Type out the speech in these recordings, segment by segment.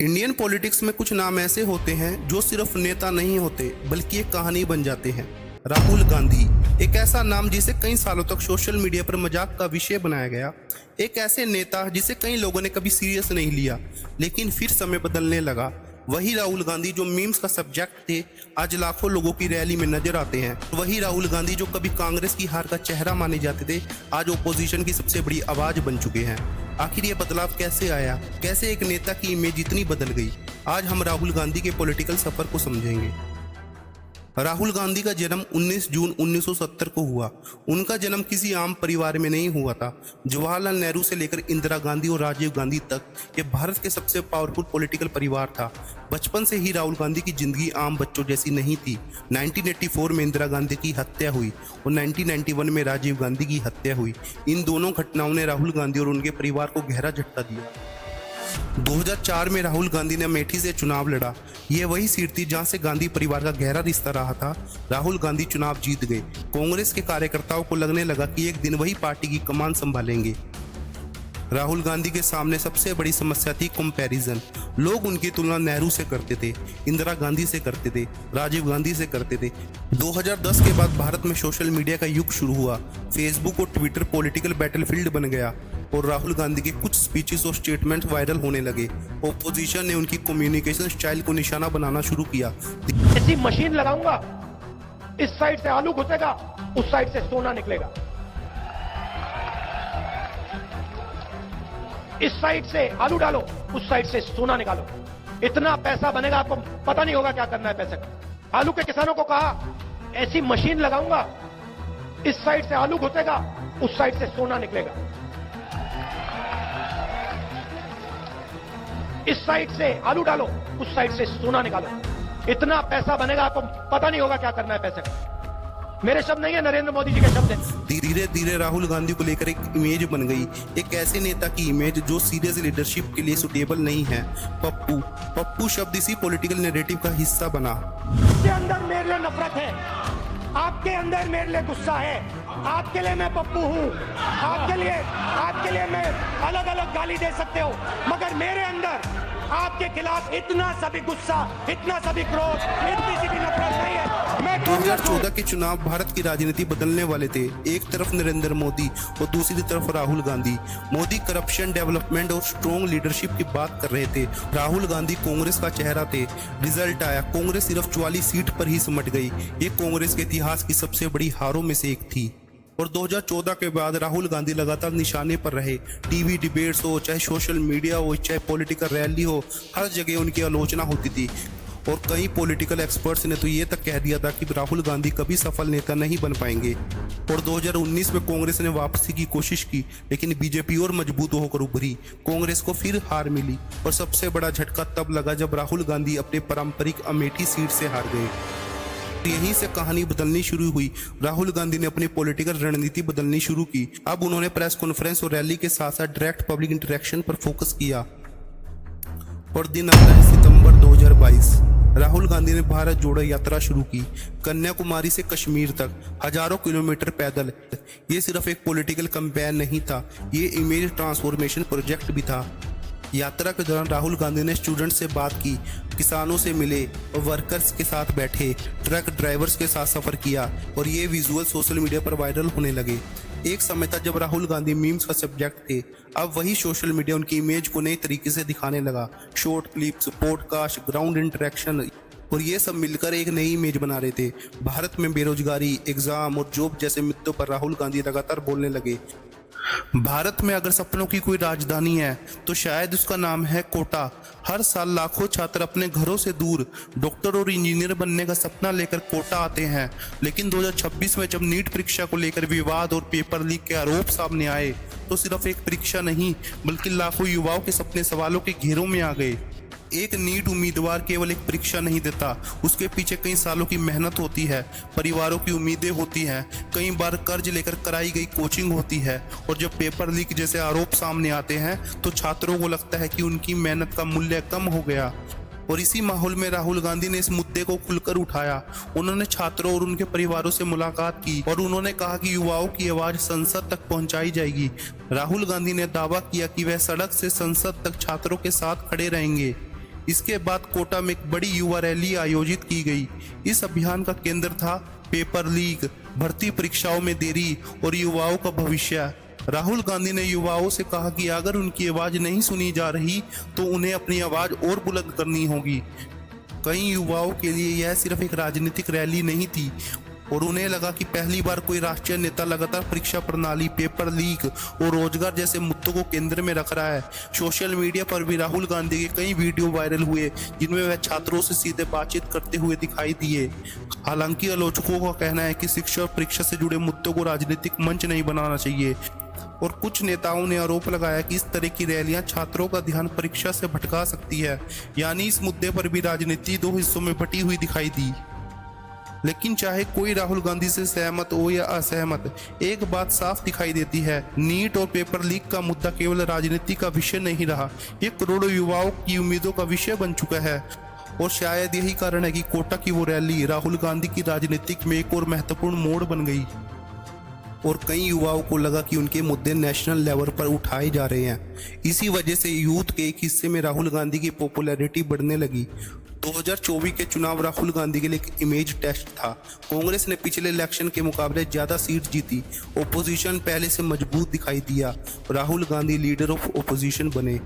Indian politics में कुछ नाम ऐसे होते हैं जो सिर्फ नेता नहीं होते बल्कि एक कहानी बन जाते हैं। राहुल गांधी एक ऐसा नाम जिसे कई सालों तक सोशल मीडिया पर मजाक का विषय बनाया गया। एक ऐसे नेता जिसे कई लोगों ने कभी सीरियस नहीं लिया, लेकिन फिर समय बदलने लगा। वही राहुल गांधी जो मीम्स का सब्जेक्ट थे, आज लाखों लोगों की रैली में नजर आते हैं। वही राहुल गांधी जो कभी कांग्रेस की हार का चेहरा माने जाते थे, आज ओपोजिशन की सबसे बड़ी आवाज बन चुके हैं। आखिर ये बदलाव कैसे आया, कैसे एक नेता की इमेज इतनी बदल गई? आज हम राहुल गांधी के पॉलिटिकल सफर को समझेंगे। राहुल गांधी का जन्म 19 जून 1970 को हुआ। उनका जन्म किसी आम परिवार में नहीं हुआ था। जवाहरलाल नेहरू से लेकर इंदिरा गांधी और राजीव गांधी तक ये भारत के सबसे पावरफुल पॉलिटिकल परिवार था। बचपन से ही राहुल गांधी की जिंदगी आम बच्चों जैसी नहीं थी। 1984 में इंदिरा गांधी की हत्या हुई और 1991 में राजीव गांधी की हत्या हुई। इन दोनों घटनाओं ने राहुल गांधी और उनके परिवार को गहरा झटका दिया। 2004 में राहुल गांधी ने अमेठी से चुनाव लड़ा। यह वही सीट थी जहां से गांधी परिवार का गहरा रिश्ता रहा था। राहुल गांधी चुनाव जीत गए। कांग्रेस के कार्यकर्ताओं को लगने लगा कि एक दिन वही पार्टी की कमान संभालेंगे। राहुल गांधी के सामने सबसे बड़ी समस्या थी कंपैरिजन। लोग उनकी तुलना नेहरू से करते थे, इंदिरा गांधी से करते थे, राजीव गांधी से करते थे। 2010 के बाद भारत में सोशल मीडिया का युग शुरू हुआ। फेसबुक और ट्विटर पॉलिटिकल बैटलफील्ड बन गया और राहुल गांधी के कुछ स्पीचेस और स्टेटमेंट वायरल होने लगे। ओपोजिशन ने उनकी कम्युनिकेशन स्टाइल को निशाना बनाना शुरू किया। ऐसी मशीन लगाऊंगा, इस साइड से आलू घुसेगा, उस साइड से सोना निकलेगा। इस साइड से आलू डालो, उस साइड से सोना निकालो। इतना पैसा बनेगा, आपको पता नहीं होगा क्या करना है पैसे का। आलू के किसानों को कहा, ऐसी मशीन लगाऊंगा, इस साइड से आलू घुसेगा, उस साइड से सोना निकलेगा। इस साइड से आलू डालो, उस साइड से सोना निकालो। इतना पैसा बनेगा, आपको पता नहीं होगा क्या करना है पैसे का। मेरे शब्द नहीं है, नरेंद्र मोदी जी के शब्द हैं। धीरे धीरे राहुल गांधी को लेकर एक इमेज बन गई, एक ऐसे नेता की इमेज जो सीरियस लीडरशिप के लिए सुटेबल नहीं है। पप्पू पप्पू शब्द इसी पॉलिटिकल नैरेटिव का हिस्सा बना। आपके अंदर मेरे लिए नफरत है, आपके अंदर मेरे लिए गुस्सा है, आपके लिए मैं पप्पू हूँ, आपके लिए मैं अलग अलग गाली दे सकते हो, मगर मेरे अंदर आपके खिलाफ इतना सभी गुस्सा, इतना सभी क्रोध, इतनी सी भी नफरत नहीं है। मैं 2014 के चुनाव भारत की राजनीति बदलने वाले थे। एक तरफ नरेंद्र मोदी और दूसरी तरफ राहुल गांधी। मोदी करप्शन, डेवलपमेंट और स्ट्रॉन्ग लीडरशिप की बात कर रहे थे। राहुल गांधी कांग्रेस का चेहरा थे। रिजल्ट आया, कांग्रेस सिर्फ 44 सीट पर ही सिमट गई। ये कांग्रेस के इतिहास की सबसे बड़ी हारों में से एक थी। और 2014 के बाद राहुल गांधी लगातार निशाने पर रहे। टीवी डिबेट्स हो, चाहे सोशल मीडिया हो, चाहे पॉलिटिकल रैली हो, हर जगह उनकी आलोचना होती थी। और कई पॉलिटिकल एक्सपर्ट्स ने तो ये तक कह दिया था कि राहुल गांधी कभी सफल नेता नहीं बन पाएंगे। और 2019 में कांग्रेस ने वापसी की कोशिश की, लेकिन बीजेपी और मजबूत होकर उभरी। कांग्रेस को फिर हार मिली और सबसे बड़ा झटका तब लगा जब राहुल गांधी अपने पारंपरिक अमेठी सीट से हार गए। यहीं से कहानी बदलनी शुरू हुई। राहुल गांधी ने अपनी पॉलिटिकल रणनीति बदलनी शुरू की। अब उन्होंने प्रेस कॉन्फ्रेंस और रैली के साथ साथ डायरेक्ट पब्लिक इंटरेक्शन पर फोकस किया। और दिन आता है सितंबर 2022। राहुल गांधी ने भारत जोड़ो यात्रा शुरू की। कन्याकुमारी से कश्मीर तक हजारों किलोमीटर पैदल। ये सिर्फ एक पॉलिटिकल कैंपेन नहीं था, ये इमेज ट्रांसफॉर्मेशन प्रोजेक्ट भी था। यात्रा के दौरान राहुल गांधी ने स्टूडेंट से बात की, किसानों से मिले और वर्कर्स के साथ बैठे, ट्रक ड्राइवर्स के साथ सफर किया और ये विजुअल सोशल मीडिया पर वायरल होने लगे। एक समय था जब राहुल गांधी मीम्स का सब्जेक्ट थे। अब वही सोशल मीडिया उनकी इमेज को नए तरीके से दिखाने लगा। Short clips, podcast, ground interaction, और ये सब मिलकर एक नई इमेज बना रहे थे। भारत में बेरोजगारी, एग्जाम और जॉब जैसे मुद्दों पर राहुल गांधी लगातार बोलने लगे। भारत में अगर सपनों की कोई राजधानी है तो शायद उसका नाम है कोटा। हर साल लाखों छात्र अपने घरों से दूर डॉक्टर और इंजीनियर बनने का सपना लेकर कोटा आते हैं। लेकिन 2026 में जब नीट परीक्षा को लेकर विवाद और पेपर लीक के आरोप सामने आए तो सिर्फ एक परीक्षा नहीं बल्कि लाखों युवाओं के सपने सवालों के घेरों में आ गए। एक नीट उम्मीदवार केवल एक परीक्षा नहीं देता, उसके पीछे कई सालों की मेहनत होती है, परिवारों की उम्मीदें होती हैं, कई बार कर्ज लेकर कराई गई कोचिंग होती है। और जब पेपर लीक जैसे आरोप सामने आते हैं तो छात्रों को लगता है कि उनकी मेहनत का मूल्य कम हो गया। और इसी माहौल में राहुल गांधी ने इस मुद्दे को खुलकर उठाया। उन्होंने छात्रों और उनके परिवारों से मुलाकात की और उन्होंने कहा कि युवाओं की आवाज संसद तक पहुंचाई जाएगी। राहुल गांधी ने दावा किया कि वह सड़क से संसद तक छात्रों के साथ खड़े रहेंगे। इसके बाद कोटा में एक बड़ी युवा रैली आयोजित की गई। इस अभियान का केंद्र था पेपर लीक, भर्ती परीक्षाओं में देरी और युवाओं का भविष्य। राहुल गांधी ने युवाओं से कहा कि अगर उनकी आवाज नहीं सुनी जा रही तो उन्हें अपनी आवाज और बुलंद करनी होगी। कई युवाओं के लिए यह सिर्फ एक राजनीतिक रैली नहीं थी और उन्हें लगा कि पहली बार कोई राष्ट्रीय नेता लगातार परीक्षा प्रणाली, पेपर लीक और रोजगार जैसे मुद्दों को केंद्र में रख रहा है। सोशल मीडिया पर भी राहुल गांधी के कई वीडियो वायरल हुए जिनमें वह छात्रों से सीधे बातचीत करते हुए दिखाई दिए। हालांकि आलोचकों का कहना है कि शिक्षा और परीक्षा से जुड़े मुद्दों को राजनीतिक मंच नहीं बनाना चाहिए और कुछ नेताओं ने आरोप लगाया कि इस तरह की रैलियां छात्रों का ध्यान परीक्षा से भटका सकती है। यानी इस मुद्दे पर भी राजनीति दो हिस्सों में बटी हुई दिखाई दी। लेकिन चाहे कोई राहुल गांधी से सहमत हो या असहमत, एक बात साफ दिखाई देती है, नीट और पेपर लीक का मुद्दा केवल राजनीति का विषय नहीं रहा, ये करोड़ों युवाओं की उम्मीदों का विषय बन चुका है। और शायद यही कारण है कि कोटा की वो रैली राहुल गांधी की राजनीतिक में एक और महत्वपूर्ण मोड़ बन गई और कई युवाओं को लगा कि उनके मुद्दे नेशनल लेवल पर उठाए जा रहे हैं। इसी वजह से यूथ के एक हिस्से में राहुल गांधी की पॉपुलैरिटी बढ़ने लगी। 2024 के चुनाव राहुल गांधी के लिए एक इमेज टेस्ट था। कांग्रेस ने पिछले इलेक्शन के मुकाबले ज्यादा सीट जीती, ओपोजिशन पहले से मजबूत दिखाई दिया, Rahul Gandhi leader of opposition बने।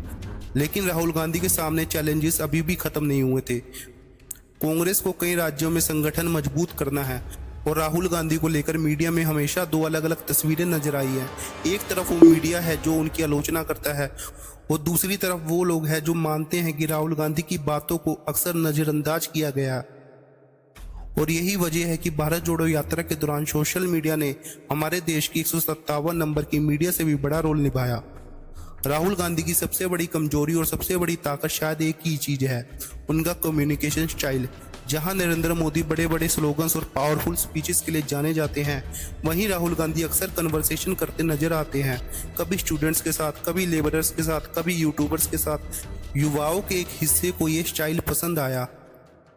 लेकिन राहुल गांधी के सामने चैलेंजेस अभी भी खत्म नहीं हुए थे। कांग्रेस को कई राज्यों में संगठन मजबूत करना है और राहुल गांधी को लेकर मीडिया में हमेशा दो अलग अलग तस्वीरें नजर आई हैं। एक तरफ वो मीडिया है जो उनकी आलोचना करता है और दूसरी तरफ वो लोग हैं जो मानते हैं कि राहुल गांधी की बातों को अक्सर नजरअंदाज किया गया। और यही वजह है कि भारत जोड़ो यात्रा के दौरान सोशल मीडिया ने हमारे देश की 157 नंबर की मीडिया से भी बड़ा रोल निभाया। राहुल गांधी की सबसे बड़ी कमजोरी और सबसे बड़ी ताकत शायद एक ही चीज है, उनका कम्युनिकेशन स्टाइल। जहां नरेंद्र मोदी बड़े बड़े स्लोगन्स और पावरफुल स्पीचेस के लिए जाने जाते हैं, वहीं राहुल गांधी अक्सर कन्वर्सेशन करते नजर आते हैं, कभी स्टूडेंट्स के साथ, कभी लेबरर्स के साथ, कभी यूट्यूबर्स के साथ। युवाओं के एक हिस्से को ये स्टाइल पसंद आया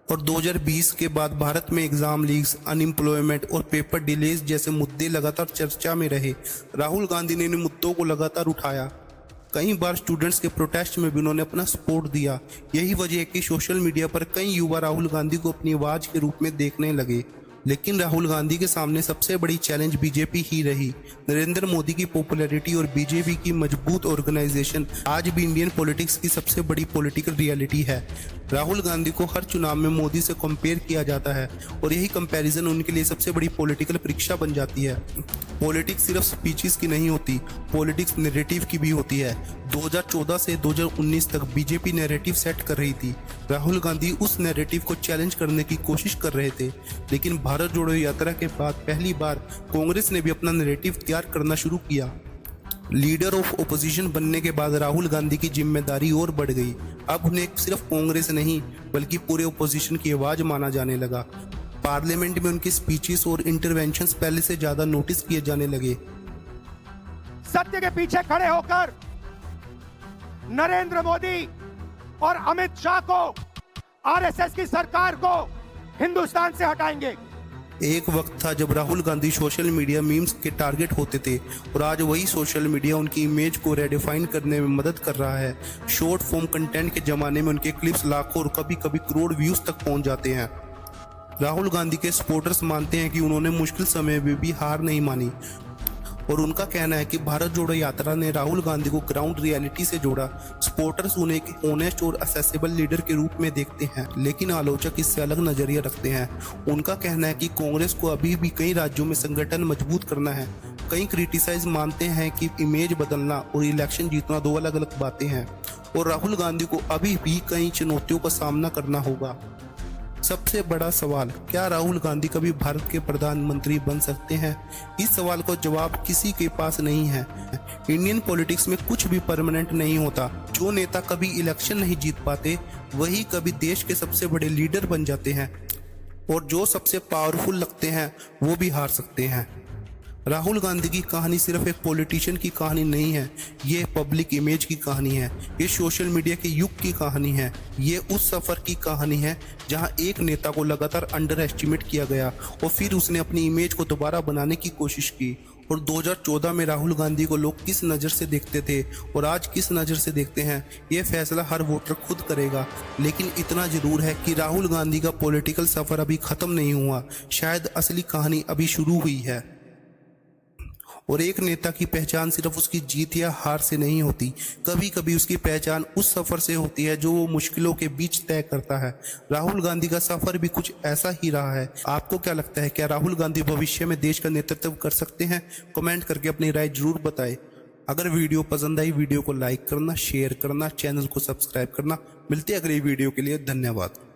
और 2020 के बाद भारत में एग्जाम लीक्स, अनएम्प्लॉयमेंट और पेपर डिलेज जैसे मुद्दे लगातार चर्चा में रहे। राहुल गांधी ने इन मुद्दों को लगातार उठाया। कई बार स्टूडेंट्स के प्रोटेस्ट में भी उन्होंने अपना सपोर्ट दिया। यही वजह है कि सोशल मीडिया पर कई युवा राहुल गांधी को अपनी आवाज के रूप में देखने लगे। लेकिन राहुल गांधी के सामने सबसे बड़ी चैलेंज बीजेपी ही रही। नरेंद्र मोदी की पॉपुलैरिटी और बीजेपी की मजबूत ऑर्गेनाइजेशन आज भी इंडियन पॉलिटिक्स की सबसे बड़ी पॉलिटिकल रियलिटी है। राहुल गांधी को हर चुनाव में मोदी से कंपेयर किया जाता है और यही कंपैरिजन उनके लिए सबसे बड़ी पॉलिटिकल परीक्षा बन जाती है। पॉलिटिक्स सिर्फ स्पीचेस की नहीं होती, पॉलिटिक्स नैरेटिव की भी होती है। 2014 से 2019 तक बीजेपी नैरेटिव सेट कर रही थी। राहुल गांधी उस नैरेटिव को चैलेंज करने की कोशिश कर रहे थे। लेकिन भारत जोड़ो यात्रा के बाद पहली बार कांग्रेस ने भी अपना नैरेटिव तैयार करना शुरू किया। लीडर ऑफ ओपोजिशन बनने के बाद राहुल गांधी की जिम्मेदारी और बढ़ गई। अब उन्हें सिर्फ कांग्रेस नहीं बल्कि पूरे ओपोजिशन की आवाज माना जाने लगा। पार्लियामेंट में उनकी स्पीचेस और इंटरवेंशंस पहले से ज्यादा नोटिस किए जाने लगे। सत्य के पीछे खड़े होकर नरेंद्र मोदी और अमित शाह को, आरएसएस की सरकार को हिंदुस्तान से हटाएंगे। एक वक्त था जब Rahul Gandhi social media memes के टारगेट होते थे और आज वही सोशल मीडिया उनकी इमेज को रेडिफाइन करने में मदद कर रहा है। शॉर्ट फॉर्म कंटेंट के जमाने में उनके क्लिप्स लाखों और कभी कभी करोड़ व्यूज तक पहुंच जाते हैं। राहुल गांधी के सपोर्टर्स मानते हैं कि उन्होंने मुश्किल समय में भी हार नहीं मानी और उनका कहना है कि भारत जोड़ो यात्रा ने राहुल गांधी को ग्राउंड रियलिटी से जोड़ा। सपोर्टर्स उन्हें एक ऑनेस्ट और असेसेबल लीडर के रूप में देखते हैं, लेकिन आलोचक इससे अलग नजरिया रखते हैं। उनका कहना है कि कांग्रेस को अभी भी कई राज्यों में संगठन मजबूत करना है। कई क्रिटिसाइज मानते हैं कि इमेज बदलना और इलेक्शन जीतना दो अलग अलग बातें हैं और राहुल गांधी को अभी भी कई चुनौतियों का सामना करना होगा। सबसे बड़ा सवाल, क्या राहुल गांधी कभी भारत के प्रधानमंत्री बन सकते हैं? इस सवाल का जवाब किसी के पास नहीं है। इंडियन पॉलिटिक्स में कुछ भी परमानेंट नहीं होता। जो नेता कभी इलेक्शन नहीं जीत पाते वही कभी देश के सबसे बड़े लीडर बन जाते हैं और जो सबसे पावरफुल लगते हैं वो भी हार सकते हैं। राहुल गांधी की कहानी सिर्फ एक पॉलिटिशियन की कहानी नहीं है, ये पब्लिक इमेज की कहानी है, ये सोशल मीडिया के युग की कहानी है। ये उस सफ़र की कहानी है जहां एक नेता को लगातार अंडर एस्टिमेट किया गया और फिर उसने अपनी इमेज को दोबारा बनाने की कोशिश की और 2014 में राहुल गांधी को लोग किस नज़र से देखते थे और आज किस नज़र से देखते हैं, ये फैसला हर वोटर खुद करेगा। लेकिन इतना ज़रूर है कि राहुल गांधी का पॉलिटिकल सफ़र अभी ख़त्म नहीं हुआ, शायद असली कहानी अभी शुरू हुई है। और एक नेता की पहचान सिर्फ उसकी जीत या हार से नहीं होती, कभी कभी उसकी पहचान उस सफ़र से होती है जो वो मुश्किलों के बीच तय करता है। राहुल गांधी का सफ़र भी कुछ ऐसा ही रहा है। आपको क्या लगता है, क्या राहुल गांधी भविष्य में देश का नेतृत्व कर सकते हैं? कमेंट करके अपनी राय जरूर बताएं। अगर वीडियो पसंद आई, वीडियो को लाइक करना, शेयर करना, चैनल को सब्सक्राइब करना। मिलते हैं अगली वीडियो के लिए। धन्यवाद।